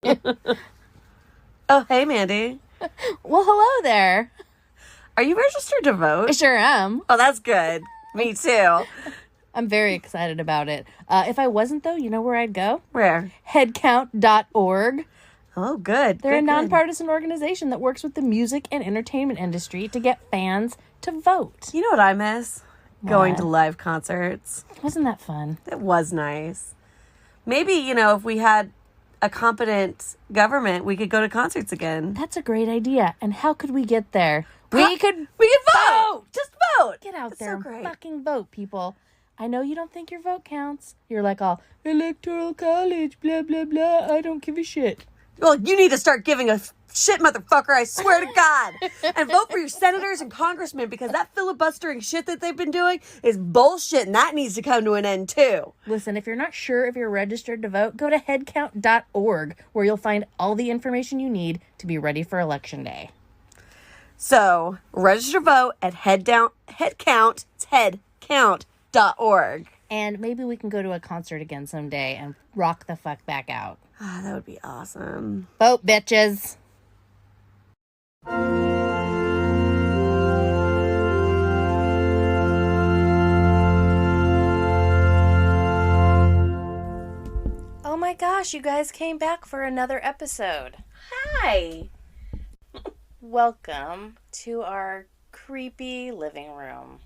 Oh, hey, Mandy. Well, hello there. Are you registered to vote? I sure am. Oh, that's good. Me too. I'm very excited about it. If I wasn't, though, you know where I'd go? Where? Headcount.org. Oh, good. They're a good. nonpartisan organization that works with the music and entertainment industry to get fans to vote. You know what I miss? Going What? to live concerts. Wasn't that fun? It was nice. Maybe, if we had a competent government, we could go to concerts again. That's a great idea. And how could we get there? We could vote! Just vote! get out That's there so and great. fucking vote, people. I know you don't think your vote counts. You're like all, electoral college, blah, blah, blah. I don't give a shit. Well, you need to start giving a shit, motherfucker, I swear to God. And vote for your senators and congressmen, because that filibustering shit that they've been doing is bullshit, and that needs to come to an end, too. Listen, if you're not sure if you're registered to vote, go to headcount.org, where you'll find all the information you need to be ready for Election Day. So, register to vote at headcount.org. And maybe we can go to a concert again someday and rock the fuck back out. Ah, that would be awesome. Vote, bitches! Oh my gosh, you guys came back for another episode. Hi. Welcome to our creepy living room.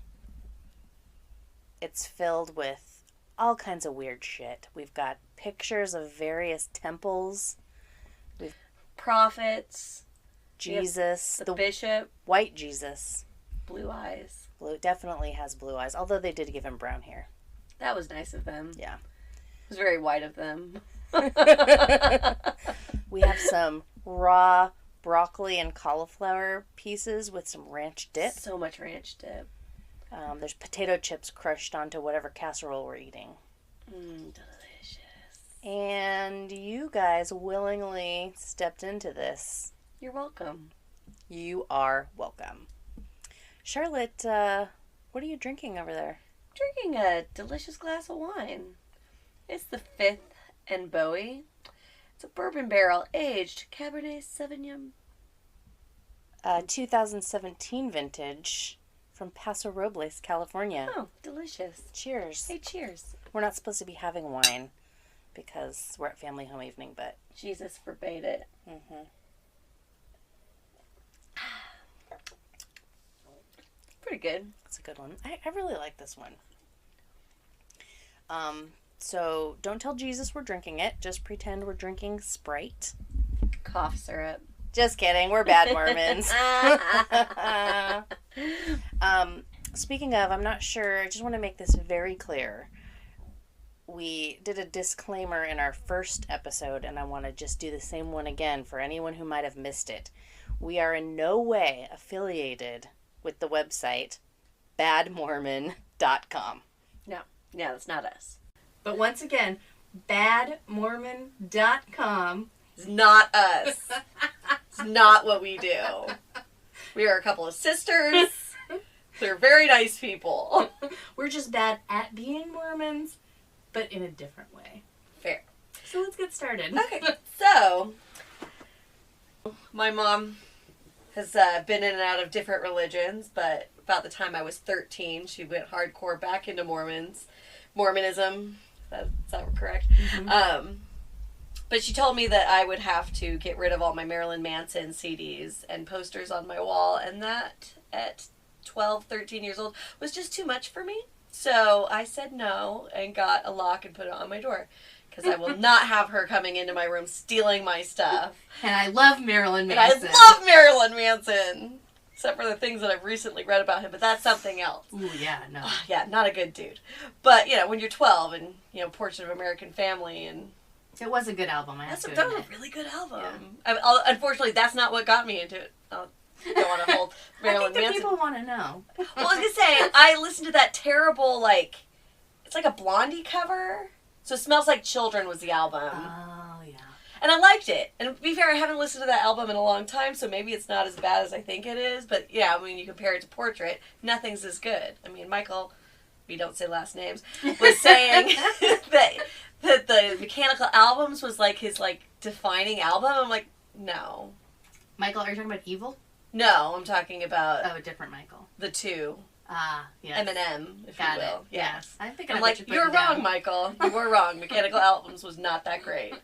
It's filled with all kinds of weird shit. We've got pictures of various temples, Prophets. Jesus, The bishop. white Jesus. Blue eyes. Definitely has blue eyes, although they did give him brown hair. That was nice of them. Yeah. It was very white of them. We have some raw broccoli and cauliflower pieces with some ranch dip. So much ranch dip. There's potato chips crushed onto whatever casserole we're eating. Delicious. And you guys willingly stepped into this. You're welcome. You are welcome. Charlotte, what are you drinking over there? Drinking a delicious glass of wine. It's the 5th and Bowie. It's a bourbon barrel aged Cabernet Sauvignon. 2017 vintage from Paso Robles, California. Oh, delicious. Cheers. Hey, cheers. We're not supposed to be having wine because we're at family home evening, but... Jesus forbade it. Mm-hmm. Pretty good. That's a good one. I really like this one. So don't tell Jesus we're drinking it. Just pretend we're drinking Sprite. Cough syrup. Just kidding. We're bad Mormons. Speaking of, I'm not sure. I just want to make this very clear. We did a disclaimer in our first episode, and I want to just do the same one again for anyone who might have missed it. We are in no way affiliated with the website badmormon.com. No, that's not us. But once again, badmormon.com It's not us. It's not what we do. We are a couple of sisters. They're very nice people. We're just bad at being Mormons, but in a different way. Fair. So let's get started. Okay, so my mom has been in and out of different religions, but about the time I was 13, she went hardcore back into Mormonism. Is that correct? Mm-hmm. But she told me that I would have to get rid of all my Marilyn Manson CDs and posters on my wall, and that at 12, 13 years old was just too much for me. So I said no and got a lock and put it on my door, because I will not have her coming into my room stealing my stuff. And I love Marilyn And Manson. I love Marilyn Manson, except for the things that I've recently read about him, but that's something else. Ooh, yeah, no. Yeah, not a good dude. But, when you're 12 and, Portrait of American Family and... It was a good album, I have to That was admit. a really good album. Yeah. Unfortunately, that's not what got me into it. I don't want to hold Marilyn I think Manson. people want to know. Well, I was going to say, I listened to that terrible, it's like a Blondie cover. So Smells Like Children was the album. Oh, yeah. And I liked it. And to be fair, I haven't listened to that album in a long time, so maybe it's not as bad as I think it is. But, yeah, when you compare it to Portrait, nothing's as good. I mean, Michael we don't say last names, was saying that the Mechanical Albums was like his like defining album. I'm like, no. Michael, are you talking about Evil? No, I'm talking about a different Michael. The Two. Yes. Eminem, if Got you will. It. Yes. I'm like, you're wrong, Michael. You were wrong. Mechanical Albums was not that great.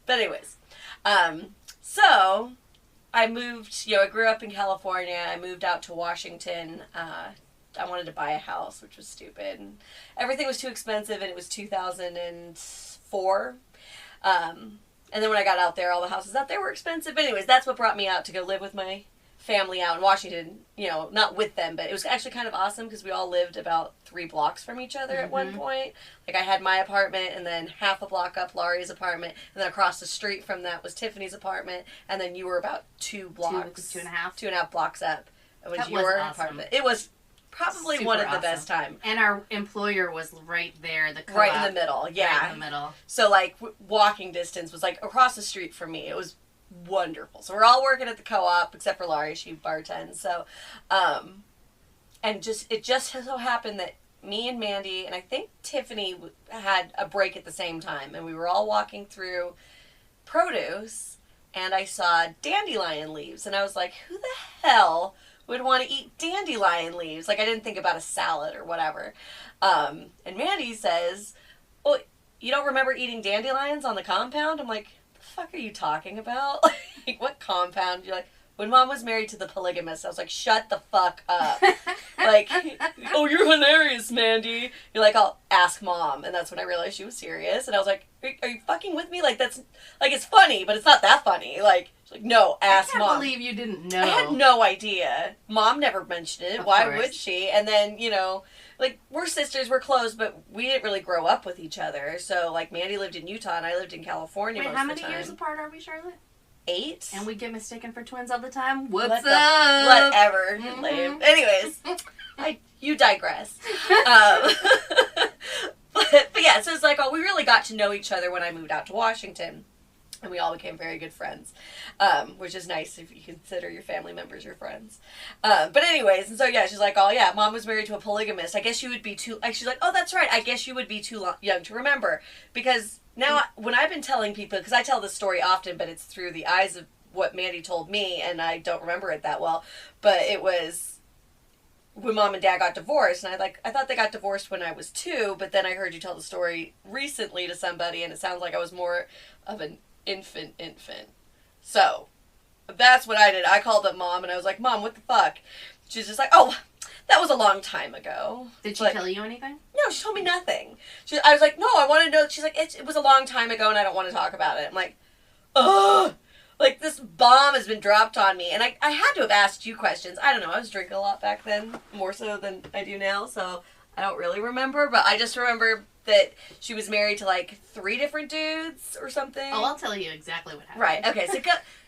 But anyways, so I moved, I grew up in California. I moved out to Washington. I wanted to buy a house, which was stupid. And everything was too expensive, and it was 2004. And then when I got out there, all the houses out there were expensive. But anyways, that's what brought me out to go live with my family out in Washington, not with them, but it was actually kind of awesome because we all lived about 3 blocks from each other at one point. Like I had my apartment, and then half a block up Laurie's apartment, and then across the street from that was Tiffany's apartment, and then you were about 2 blocks. 2.5 blocks up. It was your apartment. It was probably super one of the best times. And our employer was right there, the co-op. Right in the middle, yeah. Right in the middle. So like walking distance was like across the street from me. It was wonderful. So we're all working at the co-op except for Laurie. She bartends. So, and it just so happened that me and Mandy and I think Tiffany had a break at the same time, and we were all walking through produce, and I saw dandelion leaves, and I was like, who the hell would want to eat dandelion leaves? Like I didn't think about a salad or whatever. And Mandy says, well, you don't remember eating dandelions on the compound? I'm like, fuck are you talking about? Like, what compound? You're like, when Mom was married to the polygamist. I was like, shut the fuck up. Like, oh, you're hilarious, Mandy. You're like, I'll ask Mom. And that's when I realized she was serious. And I was like, are you fucking with me? Like, that's, like, it's funny, but it's not that funny. Like, she's like, no, ask Mom. I can't believe you didn't know. I had no idea. Mom never mentioned it. Why would she? And then, like, we're sisters, we're close, but we didn't really grow up with each other. So, like, Mandy lived in Utah, and I lived in California most of the time. Wait, how many years apart are we, Charlotte? 8. And we get mistaken for twins all the time? What's up? Whatever. Lame. Anyways, you digress. But yeah, so it's like, we really got to know each other when I moved out to Washington. And we all became very good friends, which is nice if you consider your family members your friends. But anyways, and so yeah, she's like, oh yeah, Mom was married to a polygamist. I guess you would be too, like, she's like, oh, that's right. I guess you would be too young to remember. Because now when I've been telling people, because I tell this story often, but it's through the eyes of what Mandy told me, and I don't remember it that well, but it was when Mom and Dad got divorced, and I thought they got divorced when I was 2, but then I heard you tell the story recently to somebody, and it sounds like I was more of an infant. So that's what I did. I called up Mom and I was like, Mom, what the fuck? She's just like, oh, that was a long time ago. Did she tell you anything? No, she told me nothing. I was like, no, I want to know. She's like, it was a long time ago and I don't want to talk about it. I'm like, ugh. Like, this bomb has been dropped on me. And I had to have asked you questions. I don't know. I was drinking a lot back then, more so than I do now. So I don't really remember. But I just remember that she was married to, like, 3 different dudes or something. Oh, I'll tell you exactly what happened. Right. Okay.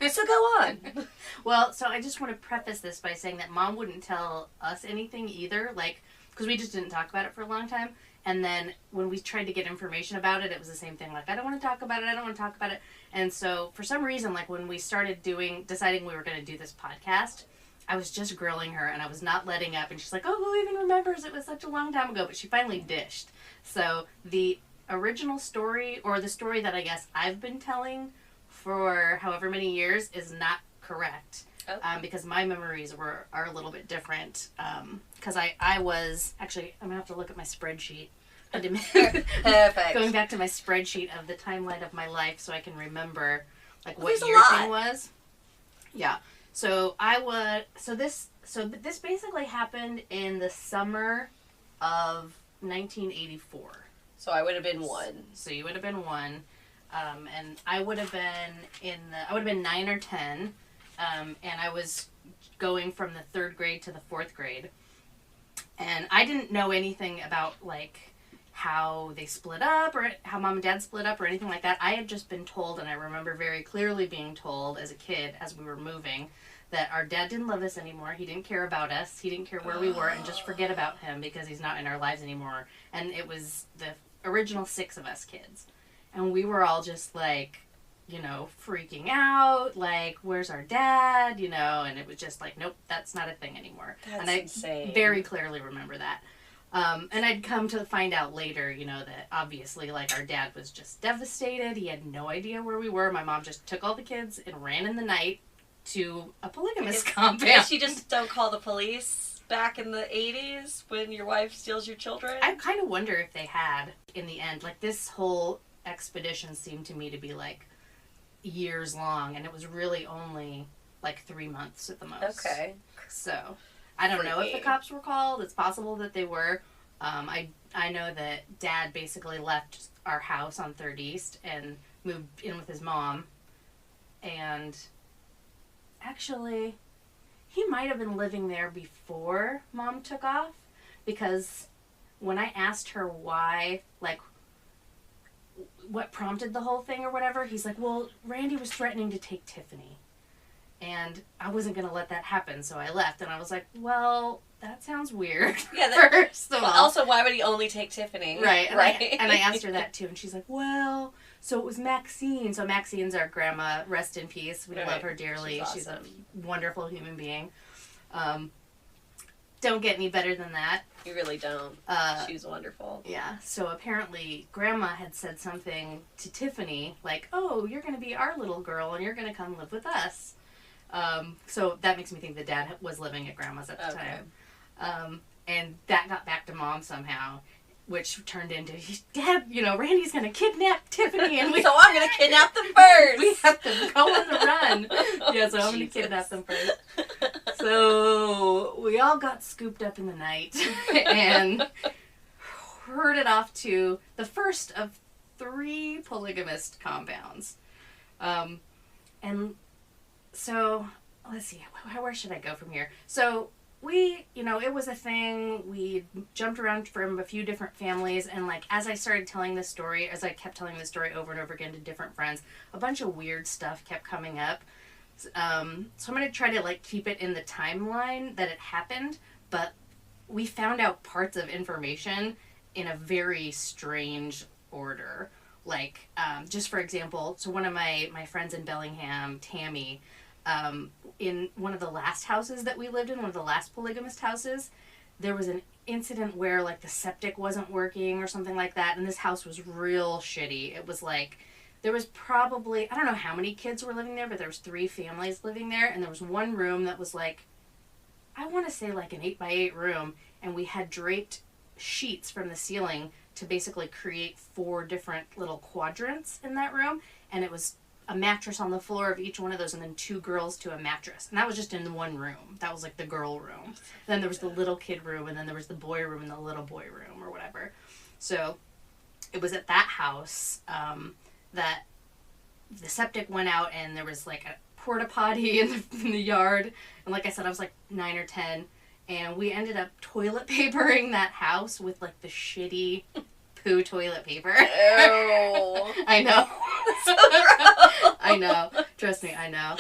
So go on. Well, so I just want to preface this by saying that Mom wouldn't tell us anything either. Like, because we just didn't talk about it for a long time. And then when we tried to get information about it, it was the same thing. Like, I don't want to talk about it. And so for some reason, like when we started deciding we were going to do this podcast, I was just grilling her and I was not letting up. And she's like, oh, who even remembers? It was such a long time ago. But she finally dished. So the original story, or the story that I guess I've been telling for however many years, is not correct. Oh. Because my memories are a little bit different. Because I was, actually, I'm going to have to look at my spreadsheet. Perfect. Going back to my spreadsheet of the timeline of my life so I can remember like what year thing was. Yeah. So this basically happened in the summer of 1984. So I would have been 1. So you would have been 1. And I would have been 9 or 10. And I was going from the 3rd grade to the 4th grade. And I didn't know anything about like how they split up or how Mom and Dad split up or anything like that. I had just been told, and I remember very clearly being told as a kid as we were moving, that our dad didn't love us anymore. He didn't care about us. He didn't care where we were, and just forget about him because he's not in our lives anymore. And it was the original 6 of us kids. And we were all just like, freaking out, like, where's our dad, and it was just like, nope, that's not a thing anymore. That's and I insane. Very clearly remember that. And I'd come to find out later, that obviously, like, our dad was just devastated. He had no idea where we were. My mom just took all the kids and ran in the night to a polygamous compound. Guess you just don't call the police back in the 80s when your wife steals your children? I kind of wonder if they had in the end. Like, this whole expedition seemed to me to be, like, years long, and it was really only, like, 3 months at the most. Okay. So, I don't know if the cops were called. It's possible that they were. I know that Dad basically left our house on 3rd East and moved in with his mom. And actually, he might have been living there before Mom took off. Because when I asked her why, like, what prompted the whole thing or whatever, he's like, well, Randy was threatening to take Tiffany. And I wasn't going to let that happen, so I left. And I was like, well, that sounds weird. Yeah, first of all. Also, why would he only take Tiffany? Right. Right. And I asked her that, too. And she's like, well, so it was Maxine. So Maxine's our grandma. Rest in peace. We love her dearly. She's a wonderful human being. Don't get any better than that. You really don't. She's wonderful. Yeah. So apparently Grandma had said something to Tiffany, like, oh, you're going to be our little girl and you're going to come live with us. So that makes me think that Dad was living at Grandma's at the time. And that got back to Mom somehow, which turned into, Dad, Randy's going to kidnap Tiffany. And so I'm going to kidnap them first. We have to go on the run. Yeah, so I'm going to kidnap them first. So we all got scooped up in the night and herded off to the first of 3 polygamist compounds. And so, let's see, where should I go from here? So we, it was a thing. We jumped around from a few different families, and like as I kept telling this story over and over again to different friends, a bunch of weird stuff kept coming up. So I'm going to try to like keep it in the timeline that it happened, but we found out parts of information in a very strange order. Like, just for example, so one of my friends in Bellingham, Tammy, in one of the last houses that we lived in, one of the last polygamist houses, there was an incident where like the septic wasn't working or something like that, and this house was real shitty. It was like, there was probably, I don't know how many kids were living there, but there was 3 families living there, and there was one room that was like, I want to say like an 8x8 room, and we had draped sheets from the ceiling to basically create 4 different little quadrants in that room, and it was a mattress on the floor of each one of those, and then 2 girls to a mattress, and that was just in one room. That was like the girl room. Then there was the little kid room, and then there was the boy room and the little boy room or whatever. So it was at that house that the septic went out, and there was like a porta potty in the yard, and like I said, I was like 9 or 10, and we ended up toilet papering that house with like the shitty poo toilet paper. Ew. I know. So gross. I know. Trust me, I know.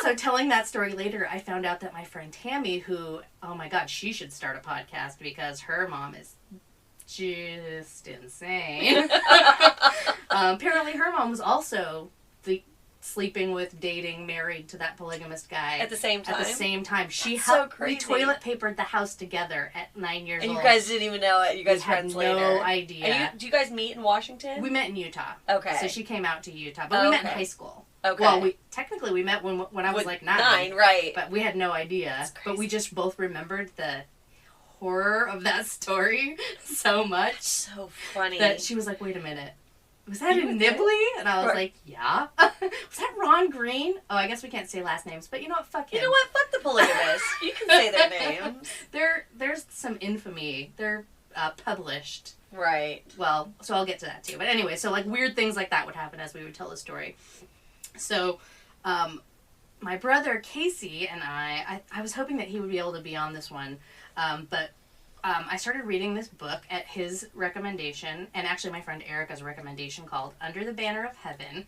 So telling that story later, I found out that my friend Tammy, who, oh my God, she should start a podcast because her mom is just insane. Apparently her mom was also sleeping with, dating, married to that polygamist guy. At the same time? At the same time. So crazy. We toilet papered the house together at 9 years old. And you guys didn't even know it. You guys friends later. No idea. And do you guys meet in Washington? We met in Utah. Okay. So she came out to Utah. But we met in high school. Okay. Well, we met when I was like 9. 9, right. But we had no idea. But we just both remembered the horror of that story so much. So funny. That she was like, wait a minute. Was that a Nibley? And I was like, yeah. Was that Ron Green? Oh, I guess we can't say last names, but you know what? Fuck him. You know what? Fuck the polygamists. You can say their names. There's some infamy. They're published. Right. Well, so I'll get to that too. But anyway, so like weird things like that would happen as we would tell the story. So, my brother Casey and I was hoping that he would be able to be on this one, but I started reading this book at his recommendation, and actually my friend Erica's recommendation, called Under the Banner of Heaven,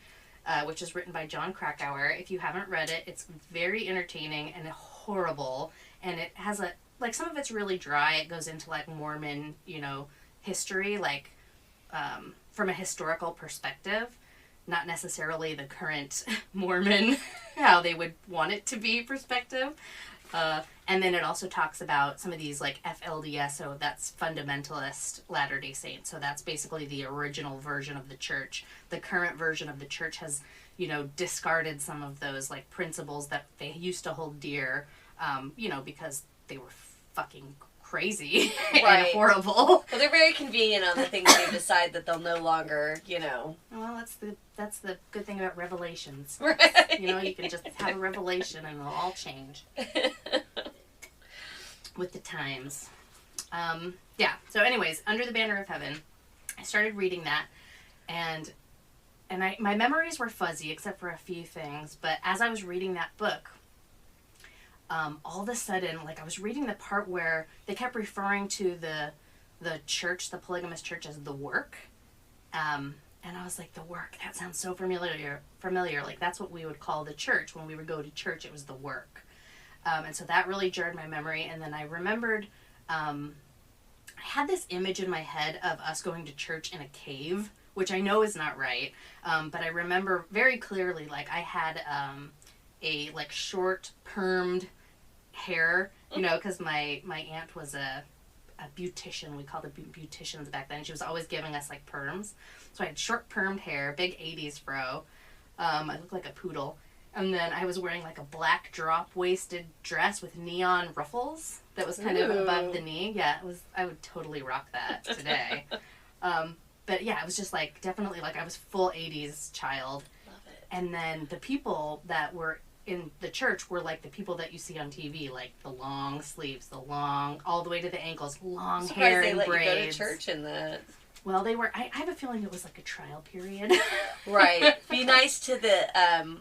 which is written by John Krakauer. If you haven't read it, it's very entertaining and horrible, and it has some of it's really dry. It goes into like Mormon, history, like from a historical perspective, not necessarily the current Mormon, how they would want it to be perspective. And then it also talks about some of these, like, FLDS, so that's Fundamentalist Latter-day Saints. So that's basically the original version of the church. The current version of the church has, you know, discarded some of those, like, principles that they used to hold dear, you know, because they were fucking crazy and horrible. Well, they're very convenient on the things they decide that they'll no longer, you know. Well, that's the good thing about revelations. Right. You know, you can just have a revelation and it'll all change with the times. Yeah. So, anyways, Under the Banner of Heaven, I started reading that, and my memories were fuzzy except for a few things. But as I was reading that book, all of a sudden, like, I was reading the part where they kept referring to the church, the polygamist church, as the work. And I was like, the work, that sounds so familiar. Like, that's what we would call the church. When we would go to church, it was the work. And so that really jarred my memory. And then I remembered, I had this image in my head of us going to church in a cave, which I know is not right. But I remember very clearly, like, I had a, like, short, permed hair, you know, because my aunt was a beautician. We called it beauticians back then. She was always giving us, like, perms. So I had short permed hair, big 80s fro. I looked like a poodle. And then I was wearing, like, a black drop-waisted dress with neon ruffles that was kind of above the knee. Yeah, I would totally rock that today. But yeah, it was just, like, definitely, like, I was full 80s child. Love it. And then the people that were in the church were like the people that you see on TV, like the long sleeves, all the way to the ankles, long hair and braids. They let you go to church in that. Well, they were. I have a feeling it was like a trial period. Right. Be nice to the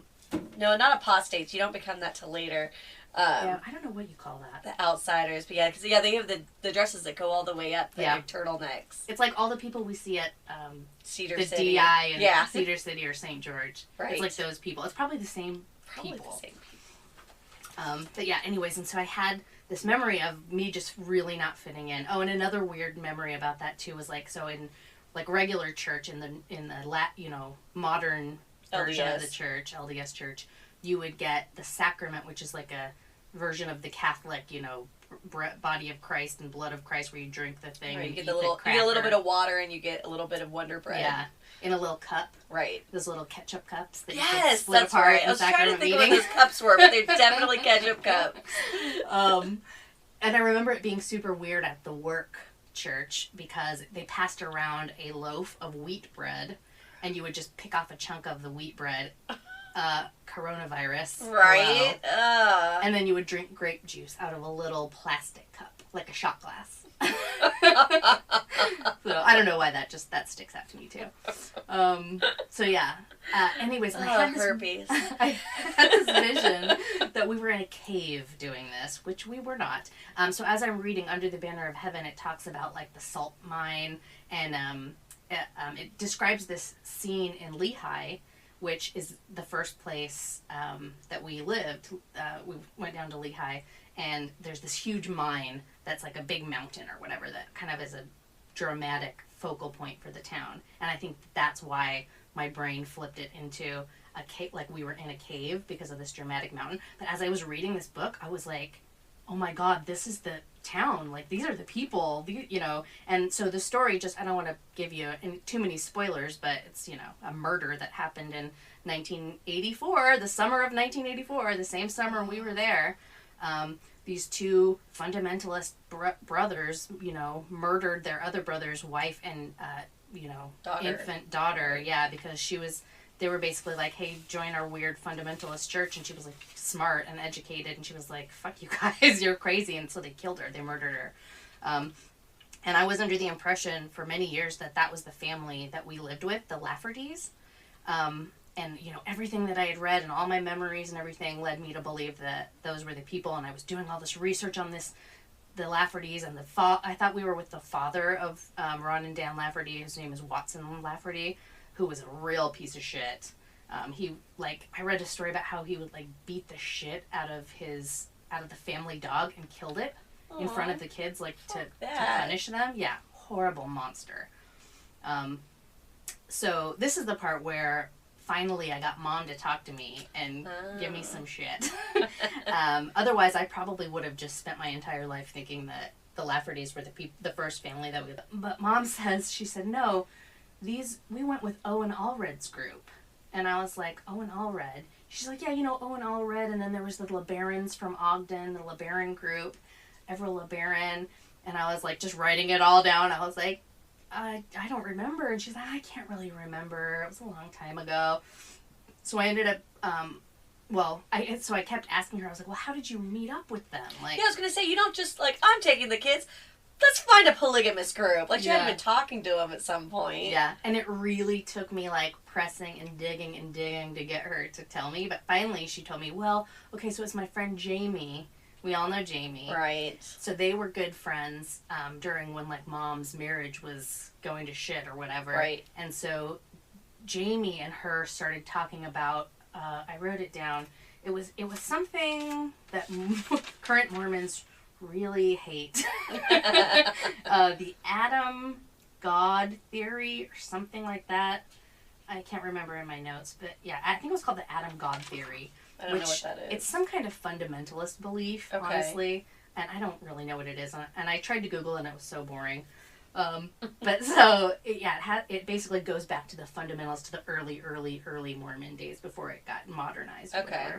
no, not apostates. You don't become that till later. Yeah, I don't know what you call that. The outsiders, but yeah, because they have the dresses that go all the way up, the turtlenecks. It's like all the people we see at Cedar the City. DI and Cedar City or St. George. Right. It's like those people. It's probably the same people. But yeah, anyways, and so I had this memory of me just really not fitting in. Oh, and another weird memory about that too was, like, so in, like, regular church, in the modern version of the church, LDS church, you would get the sacrament, which is like a version of the Catholic, you know, body of Christ and blood of Christ, where you drink the thing. Right, and you get a little bit of water and you get a little bit of Wonder Bread. Yeah, in a little cup. Right. Those little ketchup cups that you could split apart. Right. I was trying to think of what those cups were, but they're definitely ketchup cups. And I remember it being super weird at the work church because they passed around a loaf of wheat bread, and you would just pick off a chunk of the wheat bread. Coronavirus. Right. And then you would drink grape juice out of a little plastic cup, like a shot glass. So I don't know why that sticks out to me too. So yeah. Anyways, I had herpes. I had this vision that we were in a cave doing this, which we were not. So as I'm reading Under the Banner of Heaven, it talks about, like, the salt mine, and it describes this scene in Lehi, which is the first place that we lived. We went down to Lehi, and there's this huge mine that's like a big mountain or whatever that kind of is a dramatic focal point for the town. And I think that's why my brain flipped it into a cave, like we were in a cave because of this dramatic mountain. But as I was reading this book, I was like, oh my God, this is the town. Like, these are the people, you know. And so the story, just, I don't want to give you too many spoilers, but it's, you know, a murder that happened in 1984, the summer of 1984, the same summer we were there. These two fundamentalist brothers, you know, murdered their other brother's wife and, you know, infant daughter. Yeah, because they were basically like, hey, join our weird fundamentalist church. And she was, like, smart and educated. And she was like, fuck you guys, you're crazy. And so they killed her. They murdered her. And I was under the impression for many years that was the family that we lived with, the Laffertys. And, you know, everything that I had read and all my memories and everything led me to believe that those were the people. And I was doing all this research on the Laffertys, and I thought we were with the father of Ron and Dan Lafferty, whose name is Watson Lafferty, who was a real piece of shit. He, like, I read a story about how he would, like, beat the shit out of the family dog and killed it in front of the kids, like, to punish them. Yeah, horrible monster. So this is the part where finally I got Mom to talk to me and give me some shit. Otherwise, I probably would have just spent my entire life thinking that the Laffertys were the first family that we... But Mom says, she said, no, we went with Owen Allred's group. And I was like, Owen Allred? She's like, yeah, you know, Owen Allred, and then there was the LeBarons from Ogden, the LeBaron group, Everett LeBaron, and I was like, just writing it all down. I was like, I don't remember. And she's like, I can't really remember. It was a long time ago. So I ended up, I kept asking her, I was like, well, how did you meet up with them? Like, yeah, I was going to say, you don't just, like, I'm taking the kids. Let's find a polygamous group. Like, you had been talking to them at some point. Yeah, and it really took me, like, pressing and digging to get her to tell me. But finally, she told me, well, okay, so it's my friend Jamie. We all know Jamie. Right. So they were good friends during when, like, Mom's marriage was going to shit or whatever. Right. And so Jamie and her started talking about, I wrote it down, it was something that current Mormons really hate. The Adam God theory or something like that. I can't remember in my notes, but yeah, I think it was called the Adam God theory. I don't know what that is. It's some kind of fundamentalist belief, honestly, and I don't really know what it is. And I tried to Google and it was so boring. But so, it basically goes back to the fundamentals, to the early Mormon days before it got modernized. Okay.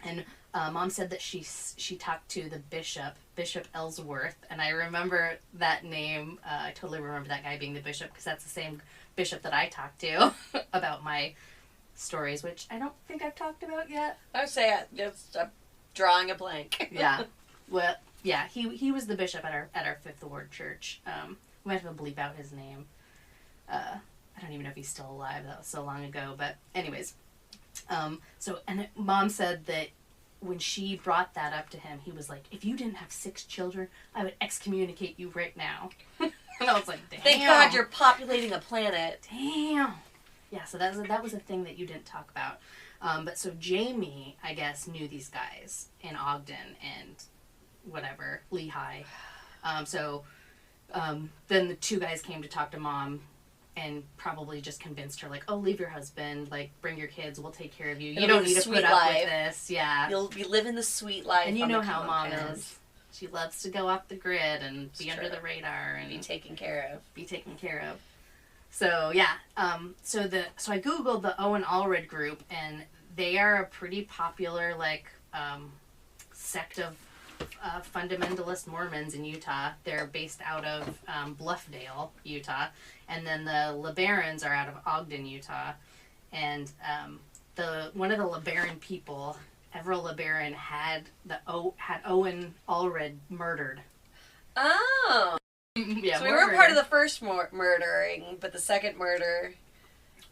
And Mom said that she talked to the Bishop Ellsworth, and I remember that name. I totally remember that guy being the bishop because that's the same bishop that I talked to about my stories, which I don't think I've talked about yet. I would say I'm drawing a blank. Yeah. Well, yeah, he was the bishop at our Fifth Ward church. We might have to bleep out his name. I don't even know if he's still alive. That was so long ago. But anyways, Mom said that when she brought that up to him, he was like, if you didn't have 6 children, I would excommunicate you right now. And I was like, damn. Thank God you're populating a planet. Damn. Yeah, so that was a thing that you didn't talk about. But so Jamie, I guess, knew these guys in Ogden and whatever, Lehigh. Then the 2 guys came to talk to Mom and probably just convinced her, like, oh, leave your husband, like, bring your kids, we'll take care of you. You don't need to put up with this. Yeah. You'll be living the sweet life. And you know how Mom is. She loves to go off the grid and be under the radar and be taken care of. So yeah, so I googled the Owen Allred group, and they are a pretty popular sect of fundamentalist Mormons in Utah. They're based out of Bluffdale, Utah, and then the LeBarons are out of Ogden, Utah, and one of the LeBaron people, Everett LeBaron, had Owen Allred murdered. Oh. Yeah, so we weren't part of the first murdering, but the second murder.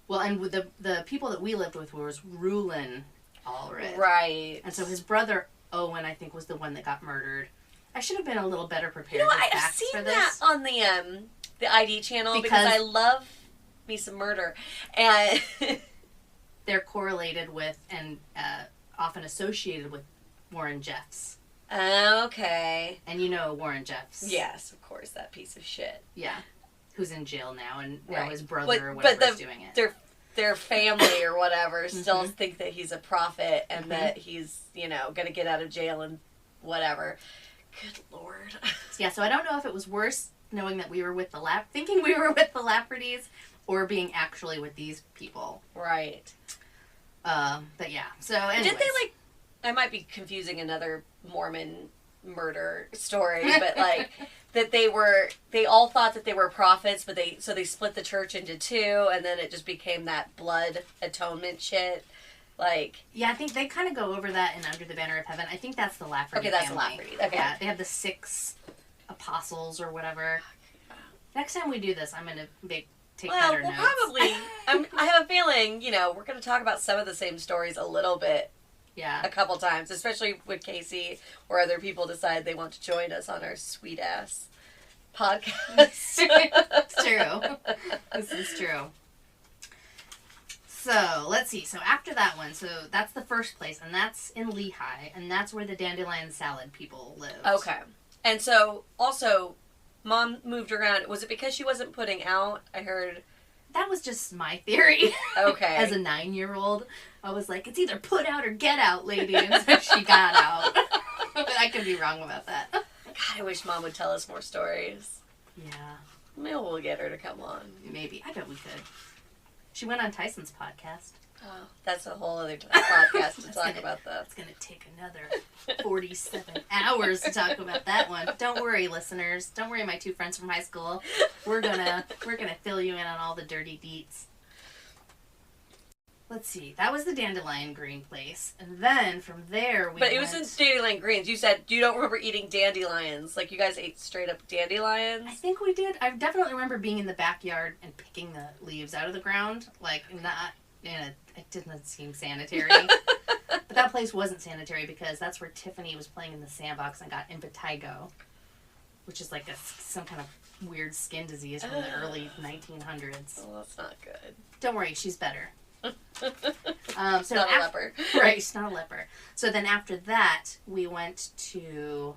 Well, and with the people that we lived with was Rulin Allred. Right. And so his brother Owen, I think, was the one that got murdered. I should have been a little better prepared. You know, I've seen that on the ID channel because I love me some murder, and they're correlated with and often associated with Warren Jeffs. Okay. And you know Warren Jeffs. Yes, of course, that piece of shit. Yeah. Who's in jail now, and now his brother or but whatever is doing it. Their family or whatever still think that he's a prophet and that he's, going to get out of jail and whatever. Good Lord. Yeah, so I don't know if it was worse knowing that we were with thinking we were with the Laffertys, or being actually with these people. Right. But yeah, so anyways. Did they, I might be confusing another Mormon murder story, but that they all thought that they were prophets, but they split the church into 2, and then it just became that blood atonement shit. Yeah, I think they kind of go over that in Under the Banner of Heaven. I think that's the Lafferty Okay, that's family. the Lafferty. Okay. Yeah, they have the 6 apostles or whatever. Next time we do this, I'm going to take better notes. Probably. I have a feeling, we're going to talk about some of the same stories a little bit. Yeah. A couple times, especially with Casey or other people decide they want to join us on our sweet ass podcast. It's true. This is true. So, let's see. So, after that one, so that's the first place, and that's in Lehigh, and that's where the dandelion salad people live. Okay. And so, also, Mom moved around. Was it because she wasn't putting out? I heard that was just my theory. Okay. As a 9-year-old, I was like, it's either put out or get out, lady. And so she got out. But I could be wrong about that. God, I wish Mom would tell us more stories. Yeah. Maybe we'll get her to come on. Maybe. I bet we could. She went on Tyson's podcast. Oh, that's a whole other podcast to talk about that. It's going to take another 47 hours to talk about that one. Don't worry, listeners. Don't worry, my 2 friends from high school. We're gonna fill you in on all the dirty deets. Let's see. That was the Dandelion Green place. And then from there But it was in Dandelion Greens. You said you don't remember eating dandelions. Like, you guys ate straight up dandelions? I think we did. I definitely remember being in the backyard and picking the leaves out of the ground. Like, not in a... It didn't seem sanitary. But that place wasn't sanitary because that's where Tiffany was playing in the sandbox and got impetigo, which is like some kind of weird skin disease from the early 1900s. Well, that's not good. Don't worry, she's better. So not a leper. Right, she's not a leper. So then after that, we went to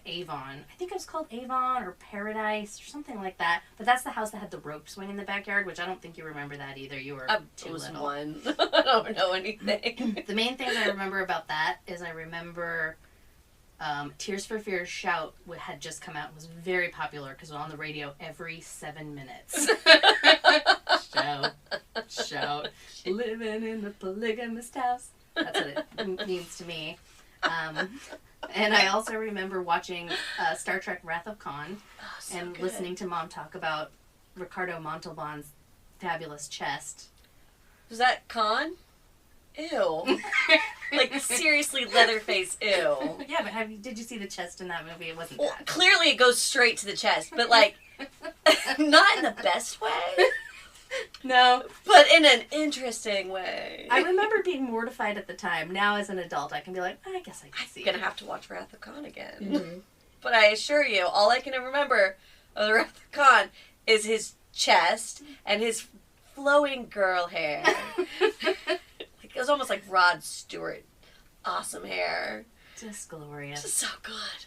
Avon. I think it was called Avon or Paradise or something like that. But that's the house that had the rope swing in the backyard, which I don't think you remember that either. You were too little. One. I don't know anything. The main things I remember about that is I remember Tears for Fears Shout had just come out and was very popular because it was on the radio every 7 minutes. Shout, living in the polygamist house. That's what it means to me. And I also remember watching Star Trek Wrath of Khan and listening to Mom talk about Ricardo Montalban's fabulous chest. Was that Khan? Ew. Like, seriously, Leatherface, ew. Yeah, but did you see the chest in that movie? It wasn't bad. Clearly it goes straight to the chest, but, like, not in the best way. No. But in an interesting way. I remember being mortified at the time. Now, as an adult, I can be like, I guess I can see it. I'm going to have to watch Wrath of Khan again. Mm-hmm. But I assure you, all I can remember of the Wrath of Khan is his chest and his flowing girl hair. It was almost like Rod Stewart. Awesome hair. Just glorious. Just so good.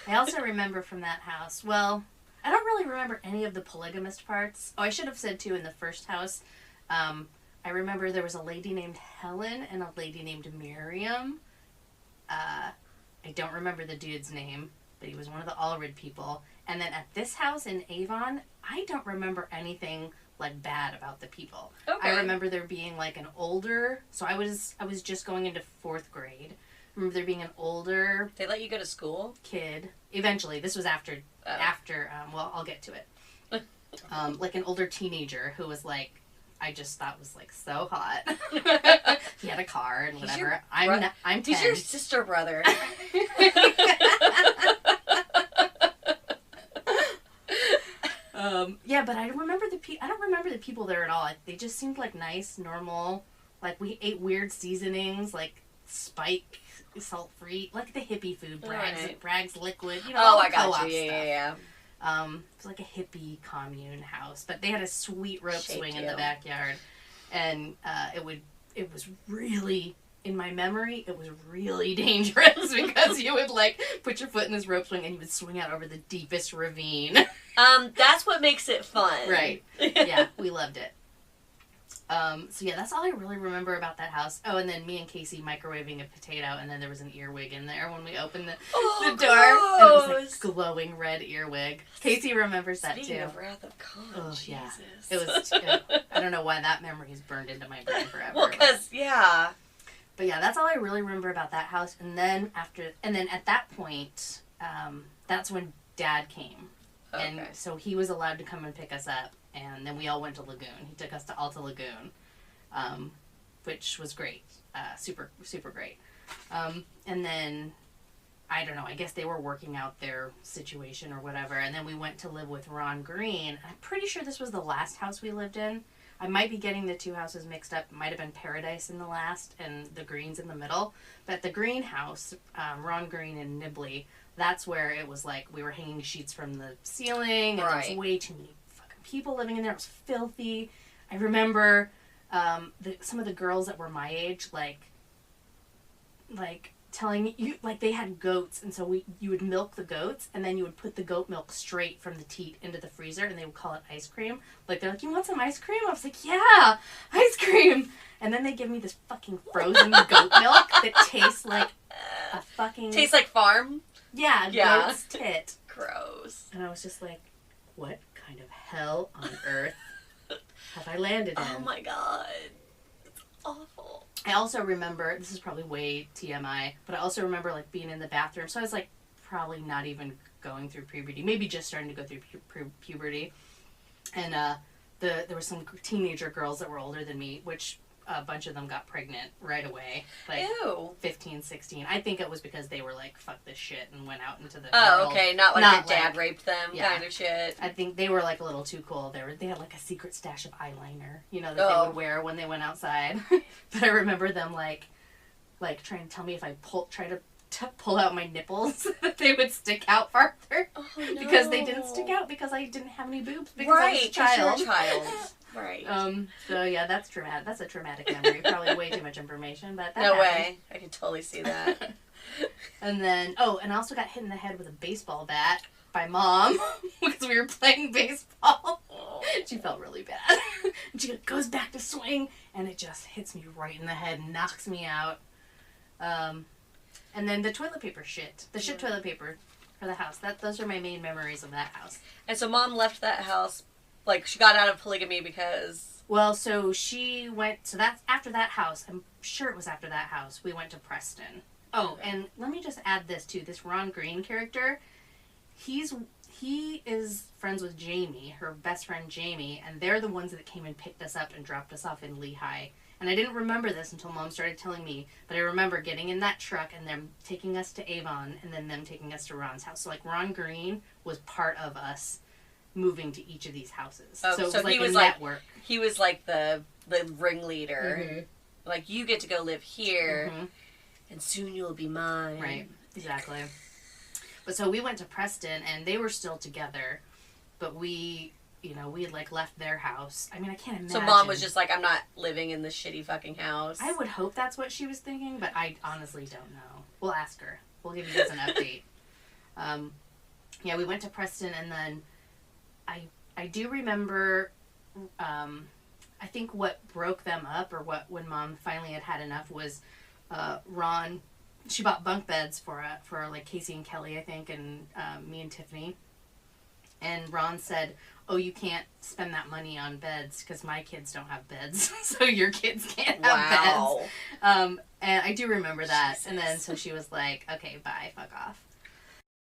I also remember from that house, well, I don't really remember any of the polygamist parts. Oh, I should have said, too, in the first house, I remember there was a lady named Helen and a lady named Miriam. I don't remember the dude's name, but he was one of the Allred people. And then at this house in Avon, I don't remember anything like bad about the people. Okay. I remember there being like an older, so I was just going into 4th grade. I remember there being an older... They let you go to school? Kid. Eventually. This was after, well, I'll get to it. Like an older teenager who was like, I just thought was like so hot. He had a car and whatever. I'm 10. He's your sister brother. Yeah, but I don't remember the people there at all. They just seemed like nice, normal. Like we ate weird seasonings, like Spike, salt-free, like the hippie food, Bragg's liquid. You know, all I got co-op you. Yeah. It was like a hippie commune house, but they had a sweet rope swing in the backyard, and it was really. In my memory, it was really dangerous because you would, like, put your foot in this rope swing and you would swing out over the deepest ravine. That's what makes it fun. Right. Yeah, we loved it. So, yeah, that's all I really remember about that house. Oh, and then me and Casey microwaving a potato, and then there was an earwig in there when we opened the door. Gross. And it was, like, glowing red earwig. Casey remembers that, too. Speaking of Wrath of Khan, Jesus. Yeah. It was, I don't know why that memory is burned into my brain forever. Well, because, yeah... But yeah, that's all I really remember about that house. And then at that point, that's when Dad came. Okay. And so he was allowed to come and pick us up. And then we all went to Lagoon. He took us to Alta Lagoon, which was great. Super, super great. And then, I don't know, I guess they were working out their situation or whatever. And then we went to live with Ron Green. I'm pretty sure this was the last house we lived in. I might be getting the 2 houses mixed up. It might have been Paradise in the last and the Greens in the middle. But the Green house, Ron Green and Nibley, that's where it was like we were hanging sheets from the ceiling. And there was way too many fucking people living in there. It was filthy. I remember some of the girls that were my age, like telling you, like, they had goats, and so you would milk the goats, and then you would put the goat milk straight from the teat into the freezer, and they would call it ice cream. Like, they're like, you want some ice cream? I was like, yeah, ice cream! And then they give me this fucking frozen goat milk that tastes like a fucking... Tastes like farm? Yeah, goat's tit. Gross. And I was just like, what kind of hell on earth have I landed in? Oh my god. It's awful. I also remember, this is probably way TMI, but I also remember, like, being in the bathroom. So I was, like, probably not even going through puberty. Maybe just starting to go through puberty. And there were some teenager girls that were older than me, which a bunch of them got pregnant right away. Like, ew. 15, 16. I think it was because they were like, fuck this shit, and went out into the world. world. Okay, not like their dad raped them kind of shit. I think they were, like, a little too cool. They had, like, a secret stash of eyeliner, you know, that they would wear when they went outside. But I remember them, like trying to tell me if I try to pull out my nipples, that they would stick out farther. Oh, no. Because they didn't stick out because I didn't have any boobs because I was a child. You're a child. Right. So yeah, that's traumatic. That's a traumatic memory. Probably way too much information, but that no happened. way. I can totally see that. And then, and I also got hit in the head with a baseball bat by Mom because we were playing baseball. She felt really bad. And she goes back to swing, and it just hits me right in the head and knocks me out. And then the toilet paper shit. The shit toilet paper for the house. Those are my main memories of that house. And so Mom left that house, like, she got out of polygamy because... Well, so she went... So that's after that house. I'm sure it was after that house. We went to Preston. Oh, and let me just add this, too. This Ron Green character, he is friends with Jamie, her best friend Jamie, and they're the ones that came and picked us up and dropped us off in Lehigh. And I didn't remember this until Mom started telling me, but I remember getting in that truck and them taking us to Avon and then them taking us to Ron's house. So, like, Ron Green was part of us moving to each of these houses. Oh, so it was like he was a network. He was like the ringleader. Mm-hmm. Like, you get to go live here, and soon you'll be mine. Right, exactly. But so we went to Preston, and they were still together, but we had, like, left their house. I mean, I can't imagine. So Mom was just like, I'm not living in this shitty fucking house. I would hope that's what she was thinking, but I honestly don't know. We'll ask her. We'll give you guys an update. Yeah, we went to Preston, and then I do remember, I think what broke them up, or when Mom finally had enough, was Ron. She bought bunk beds for like Casey and Kelly, I think, and me and Tiffany. And Ron said, "Oh, you can't spend that money on beds because my kids don't have beds, so your kids can't have beds." And I do remember that. Jesus. And then so she was like, "Okay, bye, fuck off."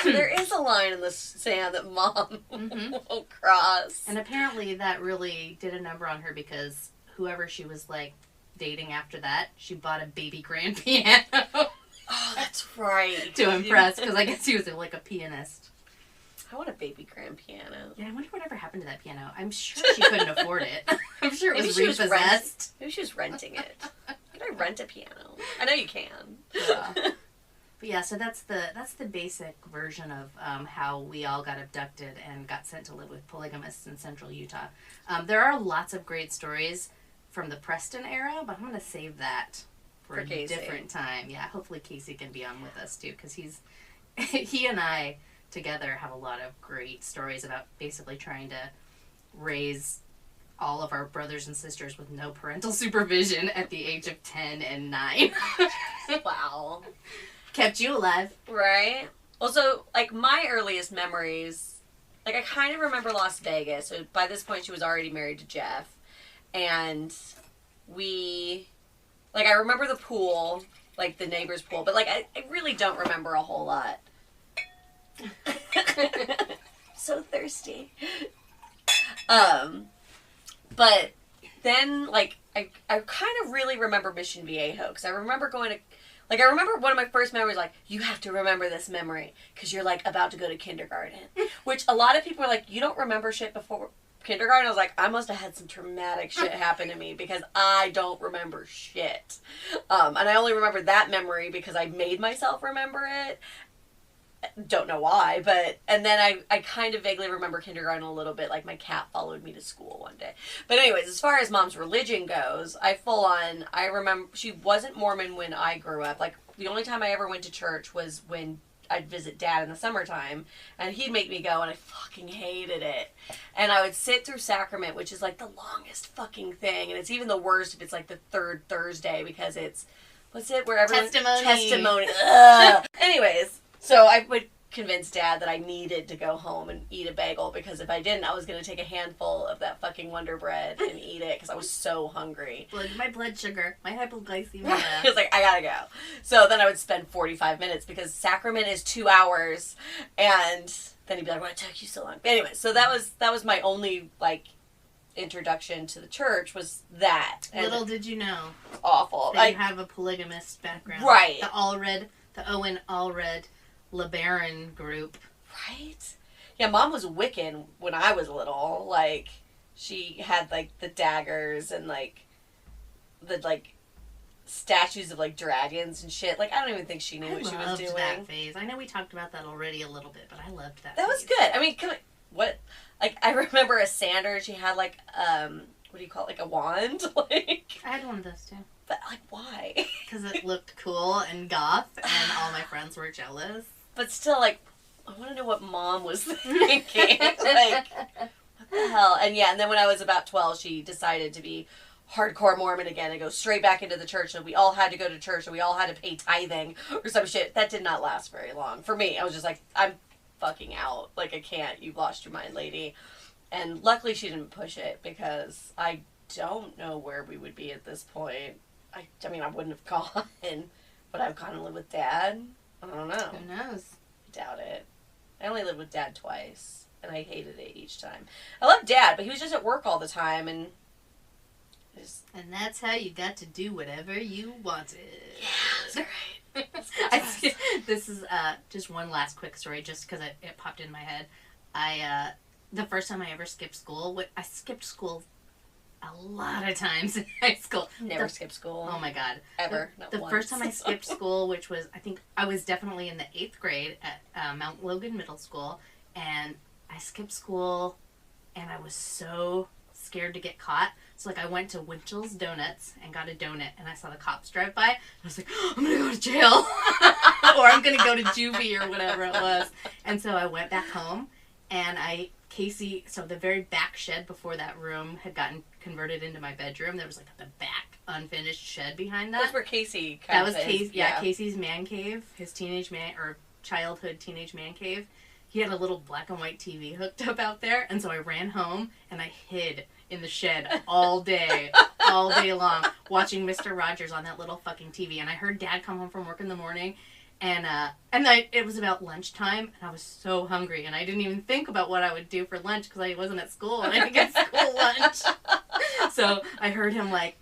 There is a line in the sand that Mom won't cross. And apparently that really did a number on her, because whoever she was, like, dating after that, she bought a baby grand piano. Oh, that's right. To impress, because I guess he was, like, a pianist. I want a baby grand piano. Yeah, I wonder whatever happened to that piano. I'm sure she couldn't afford it. I'm sure it was repossessed. Maybe she was renting it. Can I rent a piano? I know you can. Yeah. But yeah, so that's the basic version of how we all got abducted and got sent to live with polygamists in central Utah. There are lots of great stories from the Preston era, but I'm going to save that for a different time. Yeah, hopefully Casey can be on with us too, because he and I together have a lot of great stories about basically trying to raise all of our brothers and sisters with no parental supervision at the age of 10 and 9. Wow. Kept you alive. Right? Also, like, my earliest memories, like, I kind of remember Las Vegas. So by this point, she was already married to Jeff. And I remember the pool, like, the neighbor's pool. But, like, I really don't remember a whole lot. So thirsty. But then, like, I kind of really remember Mission Viejo. Because I remember going to... Like, I remember one of my first memories, like, you have to remember this memory because you're, like, about to go to kindergarten. Which a lot of people are like, you don't remember shit before kindergarten? I was like, I must have had some traumatic shit happen to me because I don't remember shit. And I only remember that memory because I made myself remember it. Don't know why, but, and then I kind of vaguely remember kindergarten a little bit, like my cat followed me to school one day. But anyways, as far as mom's religion goes, I remember, she wasn't Mormon when I grew up. Like, the only time I ever went to church was when I'd visit Dad in the summertime, and he'd make me go, and I fucking hated it. And I would sit through sacrament, which is like the longest fucking thing, and it's even the worst if it's like the third Thursday, because it's, what's it, where everyone... Testimony. Ugh. Anyways, so I would convince Dad that I needed to go home and eat a bagel, because if I didn't, I was going to take a handful of that fucking Wonder Bread and eat it, because I was so hungry. My blood sugar, my hypoglycemia. I was like, I gotta go. So then I would spend 45 minutes, because sacrament is 2 hours, and then he'd be like, why took you so long? But anyway, so that was my only, like, introduction to the church, was that. And little did you know. Awful. That you have a polygamist background. Right. The Owen Allred LeBaron group. Right? Yeah, Mom was Wiccan when I was little. Like, she had, like, the daggers and, like, the, like, statues of, like, dragons and shit. Like, I don't even think she knew what she was doing. I loved that phase. I know we talked about that already a little bit, but I loved that That was good. I mean, what? Like, I remember a sander, she had, like, what do you call it? Like, a wand? Like, I had one of those, too. But, like, why? Because it looked cool and goth, and all my friends were jealous. But still, like, I want to know what Mom was thinking. Like, what the hell? And yeah, and then when I was about 12, she decided to be hardcore Mormon again and go straight back into the church, and we all had to go to church, and we all had to pay tithing or some shit. That did not last very long. For me, I was just like, I'm fucking out. Like, I can't. You've lost your mind, lady. And luckily she didn't push it, because I don't know where we would be at this point. I mean, I wouldn't have gone. Would I have gone and lived with Dad? I don't know. Who knows? I doubt it. I only lived with Dad twice, and I hated it each time. I loved Dad, but he was just at work all the time, and And that's how you got to do whatever you wanted. Yeah, that's right. This is just one last quick story, just because it popped in my head. The first time I ever skipped school, I skipped school a lot of times in high school. Never skipped school. Oh my God. Ever. The first time I skipped school, which was, I think I was definitely in the 8th grade at Mount Logan Middle School, and I skipped school, and I was so scared to get caught. So, like, I went to Winchell's Donuts and got a donut, and I saw the cops drive by, and I was like, oh, I'm going to go to jail, or I'm going to go to juvie, or whatever it was. And so I went back home, and so the very back shed before that room had gotten converted into my bedroom, there was, like, the back unfinished shed behind that. That's where Casey That was Casey, Casey's man cave, his childhood teenage man cave. He had a little black and white TV hooked up out there, and so I ran home, and I hid in the shed all day long, watching Mr. Rogers on that little fucking TV. And I heard Dad come home from work in the morning, and it was about lunchtime, and I was so hungry, and I didn't even think about what I would do for lunch, because I wasn't at school, and I didn't get school lunch. So I heard him, like,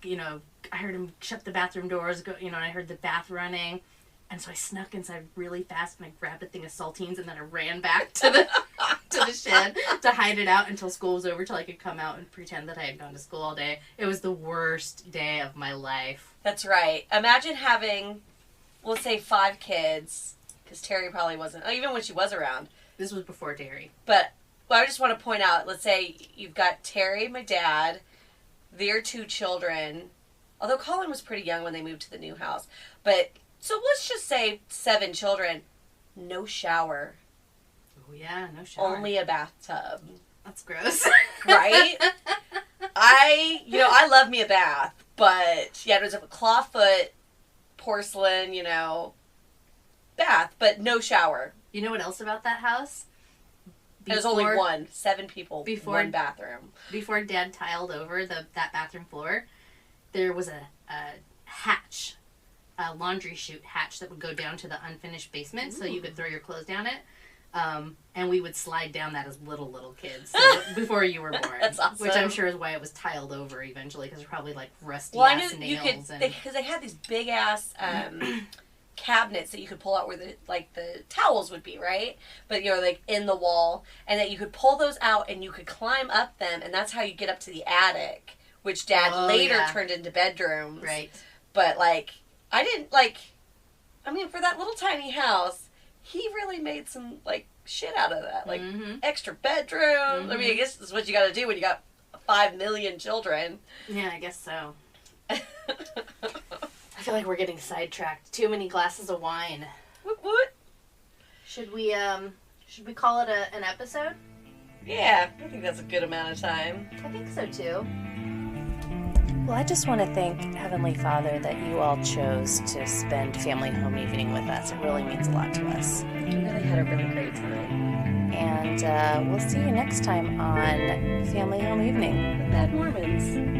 I heard him shut the bathroom doors, and I heard the bath running. And so I snuck inside really fast, and I grabbed a thing of saltines, and then I ran back to the shed to hide it out until school was over, till I could come out and pretend that I had gone to school all day. It was the worst day of my life. That's right. Imagine having, we'll say, 5 kids, because Terry probably wasn't, even when she was around. This was before Terry. But I just want to point out, let's say you've got Terry, my dad, their 2 children, although Colin was pretty young when they moved to the new house, but... So let's just say 7 children, no shower. Oh yeah, no shower. Only a bathtub. That's gross. Right? I love me a bath, but yeah, it was a clawfoot, porcelain, bath, but no shower. You know what else about that house? There's only 7 people, 1 bathroom. Before Dad tiled over that bathroom floor, there was a hatch. A laundry chute hatch that would go down to the unfinished basement. Ooh. So you could throw your clothes down it. And we would slide down that as little kids. So before you were born. That's awesome. Which I'm sure is why it was tiled over eventually, because there's probably like rusty ass nails. Because they had these big ass cabinets that you could pull out where the towels would be, right? But like in the wall, and that you could pull those out and you could climb up them, and that's how you get up to the attic, which Dad later turned into bedrooms. Right. But I didn't for that little tiny house, he really made some, like, shit out of that. Like, Mm-hmm. extra bedrooms. I mean, I guess that's what you got to do when you got 5 million children. Yeah, I guess so. I feel like we're getting sidetracked. Too many glasses of wine. What? Should we call it an episode? Yeah, I think that's a good amount of time. I think so too. Well, I just want to thank Heavenly Father that you all chose to spend family home evening with us. It really means a lot to us. We really had a really great time. And we'll see you next time on Family Home Evening. The Bad Mormons.